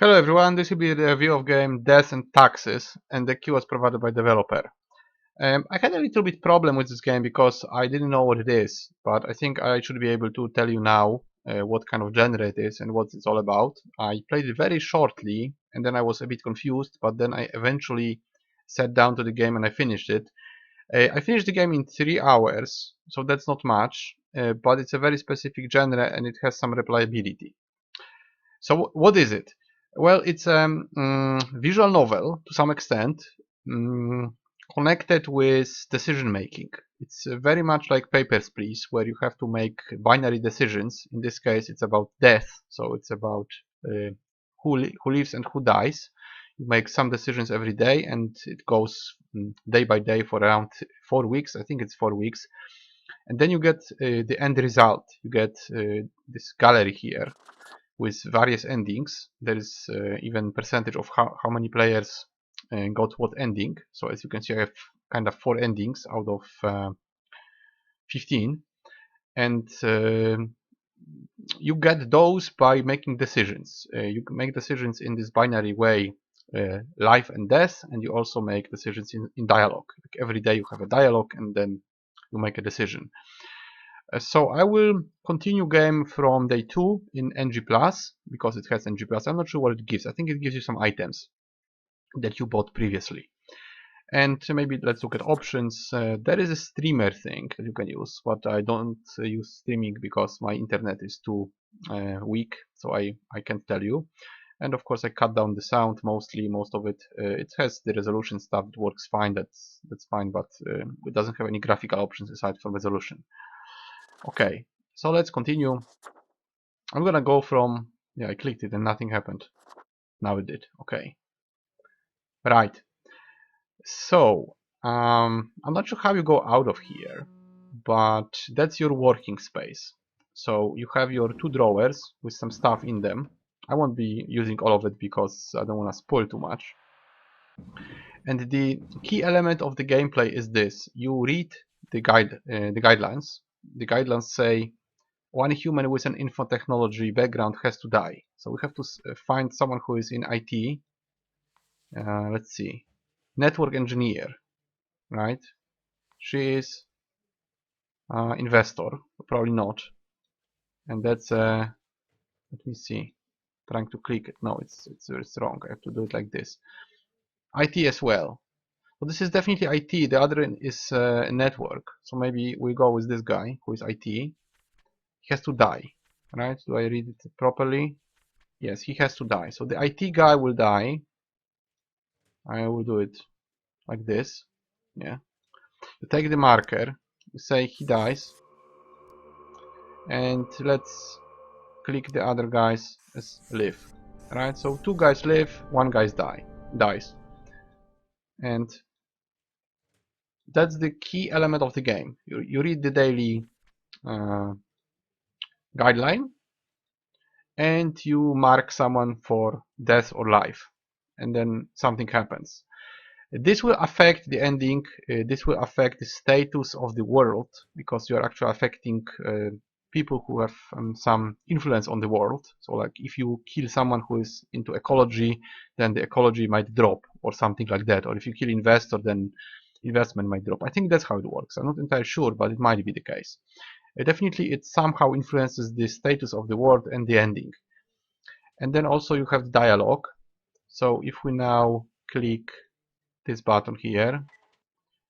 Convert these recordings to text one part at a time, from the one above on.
Hello everyone, this will be the review of game Death and Taxes, and the key was provided by developer. I had a little bit problem with this game because I didn't know what it is, but I think I should be able to tell you now what kind of genre it is and what it's all about. I played it very shortly and then I was a bit confused, but then I eventually sat down to the game and I finished it. I finished the game in 3 hours, so that's not much, but it's a very specific genre and it has some replayability. So what is it? Well, it's a visual novel to some extent, mm, connected with decision making. It's very much like Papers, Please, where you have to make binary decisions. In this case, it's about death, so it's about uh, who lives and who dies. You make some decisions every day, and it goes day by day for around 4 weeks. I think it's 4 weeks, and then you get the end result. You get this gallery here with various endings. There is even percentage of how many players got what ending. So as you can see, I have kind of 4 endings out of 15, and you get those by making decisions. You can make decisions in this binary way, life and death, and you also make decisions in dialogue. Like every day you have a dialogue, and then you make a decision. So I will continue game from day 2 in NG+, because it has NG+. I'm not sure what it gives. I think it gives you some items that you bought previously. And maybe let's look at options. There is a streamer thing that you can use, but I don't use streaming because my internet is too weak, so I can't tell you. And of course I cut down the sound mostly, most of it. It has the resolution stuff, it works fine, that's fine, but it doesn't have any graphical options aside from resolution. Okay, so let's continue. I'm gonna go from, yeah, I clicked it and nothing happened. Now it did. Okay. Right. So, I'm not sure how you go out of here, but that's your working space. So you have your 2 drawers with some stuff in them. I won't be using all of it because I don't want to spoil too much. And the key element of the gameplay is this: you read the guidelines. The guidelines say one human with an info technology background has to die. So we have to find someone who is in IT. Let's see, network engineer, right? She is investor, probably not. And that's let me see. Trying to click it. No, it's wrong. I have to do it like this. IT as well. So this is definitely IT. The other is a network. So maybe we go with this guy who is IT. He has to die, right? Do I read it properly? Yes, he has to die. So the IT guy will die. I will do it like this. Yeah. You take the marker. You say he dies. And let's click the other guys as live. Right? So 2 guys live, 1 guy dies. And that's the key element of the game. You read the daily guideline and you mark someone for death or life, and then something happens. This will affect the ending, this will affect the status of the world, because you are actually affecting people who have some influence on the world. So like if you kill someone who is into ecology, then the ecology might drop or something like that. Or if you kill investor, then investment might drop. I think that's how it works. I'm not entirely sure, but it might be the case. Definitely it somehow influences the status of the world and the ending. And then also you have the dialogue. So if we now click this button here,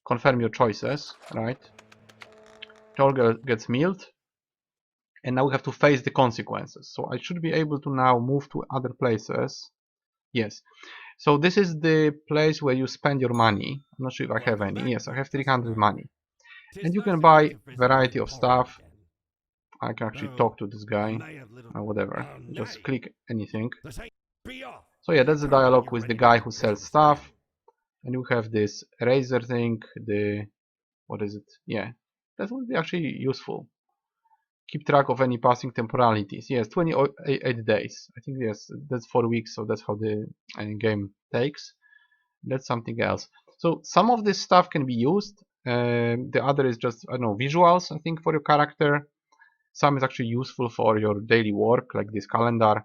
confirm your choices, right? It all gets milled, and now we have to face the consequences. So I should be able to now move to other places. Yes. So this is the place where you spend your money. I'm not sure if I have any. Yes, I have 300 money. And you can buy variety of stuff. I can actually talk to this guy, whatever. Just click anything. So yeah, that's the dialogue with the guy who sells stuff. And you have this eraser thing, what is it? Yeah, that would be actually useful. Keep track of any passing temporalities. Yes, 28 days. I think yes, that's 4 weeks, so that's how the game takes. That's something else. So some of this stuff can be used. The other is just, I don't know, visuals, I think, for your character. Some is actually useful for your daily work, like this calendar.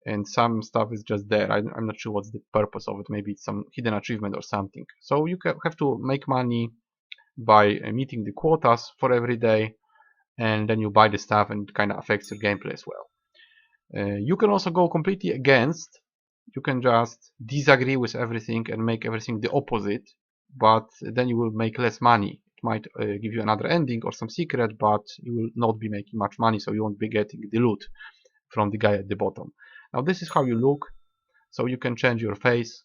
and some stuff is just there. I'm not sure what's the purpose of it. Maybe it's some hidden achievement or something. So you have to make money by meeting the quotas for every day, and then you buy the stuff, and it kind of affects your gameplay as well. You can also go completely against. You can just disagree with everything and make everything the opposite, but then you will make less money. It might give you another ending or some secret, but you will not be making much money, so you won't be getting the loot from the guy at the bottom. Now this is how you look. So you can change your face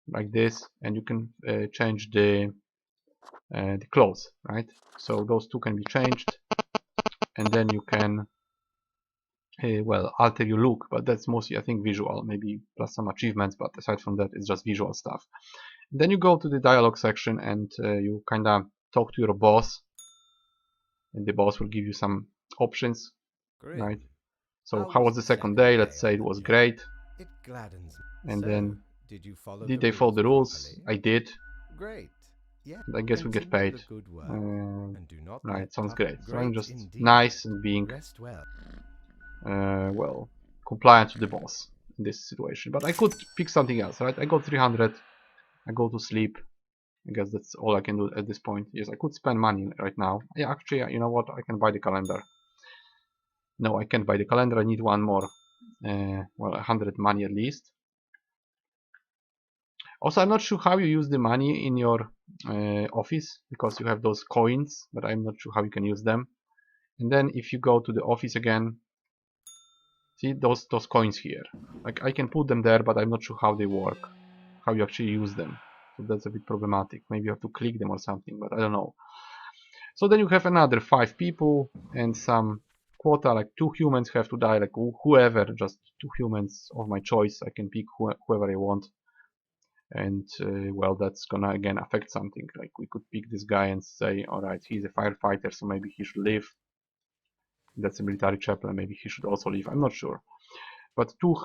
like this, and you can change the clothes, right? So those two can be changed, and then you can well, alter your look, but that's mostly, I think, visual, maybe plus some achievements, but aside from that, it's just visual stuff. Then you go to the dialogue section, and you kind of talk to your boss, and the boss will give you some options, right? So how was the second day? Let's say it was great. It gladdens. And then, Did they follow the rules? properly? I did. Great. Yeah. I guess we get Continue paid. the good work, and do not Right, let sounds up. great. So I'm Great just indeed. nice and being Rest well. well, compliant to the boss in this situation. But I could pick something else, right? I got 300. I go to sleep. I guess that's all I can do at this point. Yes, I could spend money right now. Yeah, actually, you know what? I can buy the calendar. No, I can't buy the calendar. I need one more. Well, 100 money at least. Also, I'm not sure how you use the money in your office, because you have those coins, but I'm not sure how you can use them. And then if you go to the office again, see those coins here. Like, I can put them there, but I'm not sure how they work, how you actually use them. So that's a bit problematic. Maybe you have to click them or something, but I don't know. So then you have another 5 people and some quota, like 2 humans have to die, like whoever, just 2 humans of my choice. I can pick whoever I want. And well, that's gonna again affect something. Like, we could pick this guy and say, alright, he's a firefighter, so maybe he should live. That's a military chaplain, maybe he should also live. I'm not sure. But two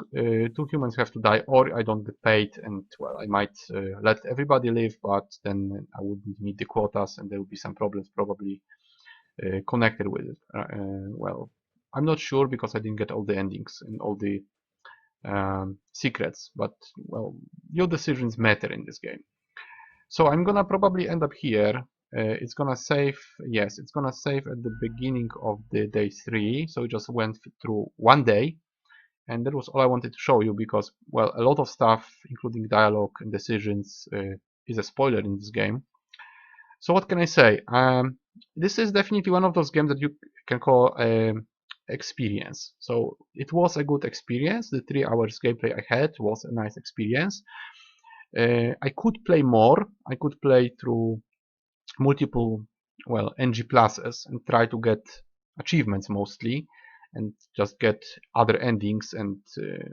humans have to die, or I don't get paid, and well, I might let everybody live, but then I wouldn't meet the quotas, and there would be some problems probably connected with it. Well, I'm not sure, because I didn't get all the endings and all the secrets, but well, your decisions matter in this game. So I'm gonna probably end up here. It's gonna save, yes, it's gonna save at the beginning of the day 3. So we just went through one day, and that was all I wanted to show you, because, well, a lot of stuff, including dialogue and decisions, is a spoiler in this game. So what can I say? This is definitely one of those games that you can call experience. So it was a good experience. The 3 hours gameplay I had was a nice experience. I could play more. I could play through multiple, well, NG pluses and try to get achievements mostly, and just get other endings and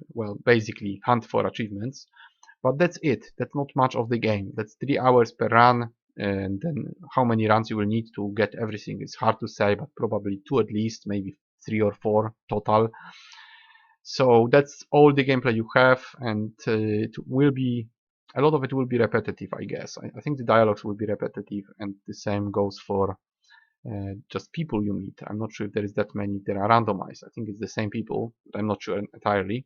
well, basically hunt for achievements. But that's it. That's not much of the game. That's 3 hours per run, and then how many runs you will need to get everything is hard to say, but probably 2 at least, maybe 3 or 4 total. So that's all the gameplay you have, and it will be, a lot of it will be repetitive, I guess. I think the dialogues will be repetitive, and the same goes for just people you meet. I'm not sure if there is that many. They are randomized. I think it's the same people, but I'm not sure entirely.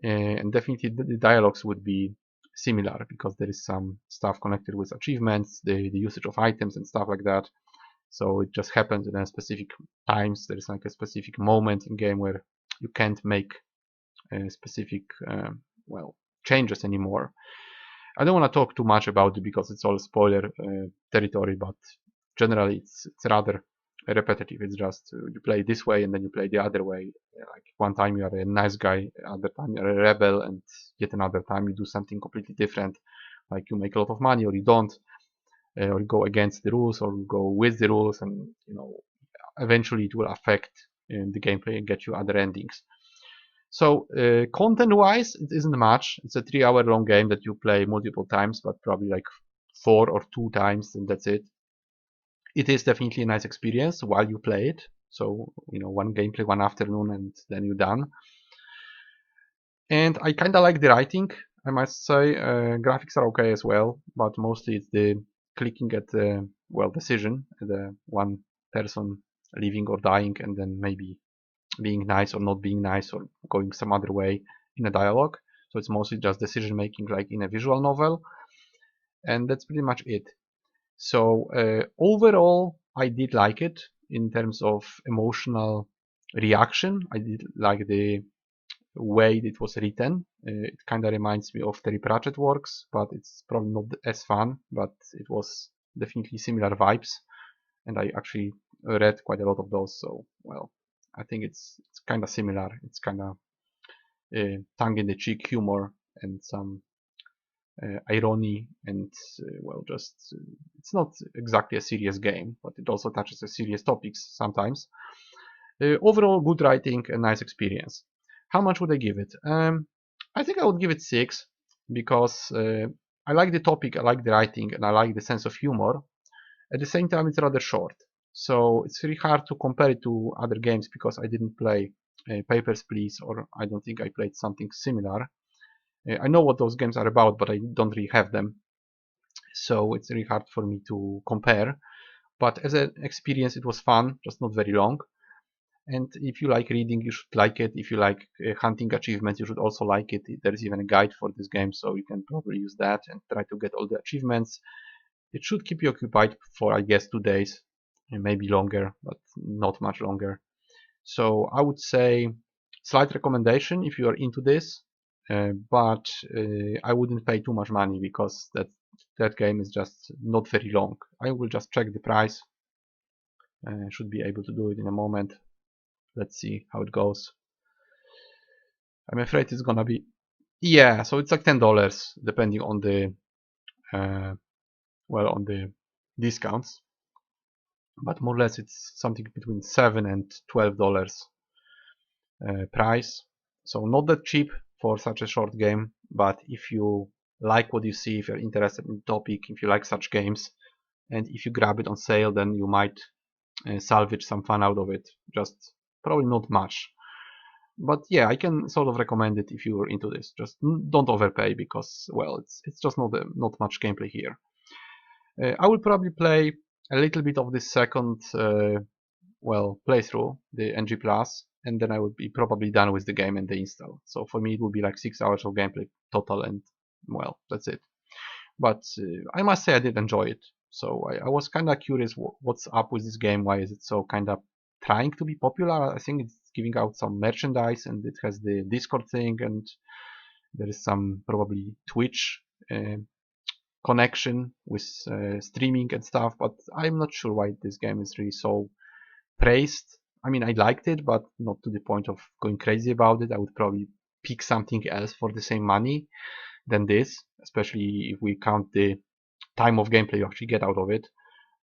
And definitely the dialogues would be similar, because there is some stuff connected with achievements, the usage of items and stuff like that. So it just happens in a specific times. There is like a specific moment in game where you can't make specific well, changes anymore. I don't want to talk too much about it, because it's all spoiler territory, but generally it's rather repetitive. It's just you play this way and then you play the other way. Like, one time you are a nice guy, other time you are a rebel, and yet another time you do something completely different. Like, you make a lot of money, or you don't, or you go against the rules, or you go with the rules, and eventually it will affect the gameplay and get you other endings. So content-wise, it isn't much. It's a 3-hour long game that you play multiple times, but probably like 4 or 2 times, and that's it. It is definitely a nice experience while you play it. So, one gameplay, one afternoon, and then you're done. And I kind of like the writing, I must say. Graphics are okay as well, but mostly it's the clicking at the, well, decision, the one person living or dying, and then maybe being nice or not being nice or going some other way in a dialogue. So it's mostly just decision making like in a visual novel, and that's pretty much it. So overall, I did like it in terms of emotional reaction. I did like the way it was written. It kind of reminds me of Terry Pratchett works, but it's probably not as fun, but it was definitely similar vibes, and I actually read quite a lot of those, so well, I think it's kind of similar. It's kind of tongue-in-the-cheek humor and some irony, and well, just it's not exactly a serious game, but it also touches a serious topics sometimes. Overall, good writing and nice experience. How much would I give it? I think I would give it 6 because I like the topic, I like the writing, and I like the sense of humor. At the same time, it's rather short, so it's really hard to compare it to other games because I didn't play Papers, Please, or I don't think I played something similar. I know what those games are about, but I don't really have them, so it's really hard for me to compare. But as an experience, it was fun, just not very long. And if you like reading, you should like it. If you like hunting achievements, you should also like it. There is even a guide for this game, so you can probably use that and try to get all the achievements. It should keep you occupied for, I guess, 2 days, maybe longer, but not much longer. So I would say slight recommendation if you are into this, but I wouldn't pay too much money because that game is just not very long. I will just check the price. Should be able to do it in a moment. Let's see how it goes. I'm afraid it's gonna be, yeah, so it's like $10 depending on the well, on the discounts, but more or less it's something between $7 and $12 price. So not that cheap for such a short game, but if you like what you see, if you're interested in the topic, if you like such games, and if you grab it on sale, then you might salvage some fun out of it. Just probably not much. But yeah, I can sort of recommend it if you're into this. Just don't overpay because, well, it's just not much gameplay here. I will probably play a little bit of this second well, playthrough, the NG Plus, and then I would be probably done with the game and the install. So for me, it would be like 6 hours of gameplay total, and well, that's it. But I must say I did enjoy it. So I was kind of curious what's up with this game. Why is it so kind of trying to be popular? I think it's giving out some merchandise, and it has the Discord thing, and there is some probably Twitch connection with streaming and stuff. But I'm not sure why this game is really so praised. I mean, I liked it, but not to the point of going crazy about it. I would probably pick something else for the same money than this, especially if we count the time of gameplay you actually get out of it.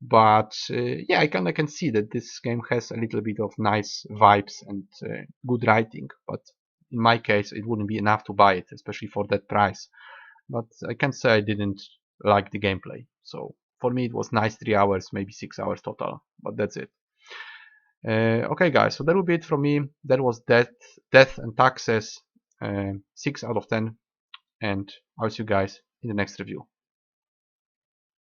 But yeah, I can see that this game has a little bit of nice vibes and good writing, but in my case it wouldn't be enough to buy it, especially for that price. But I can't say I didn't like the gameplay. So for me it was nice 3 hours, maybe 6 hours total, but that's it. Okay guys, so that will be it from me. That was Death and Taxes, 6 out of 10, and I'll see you guys in the next review.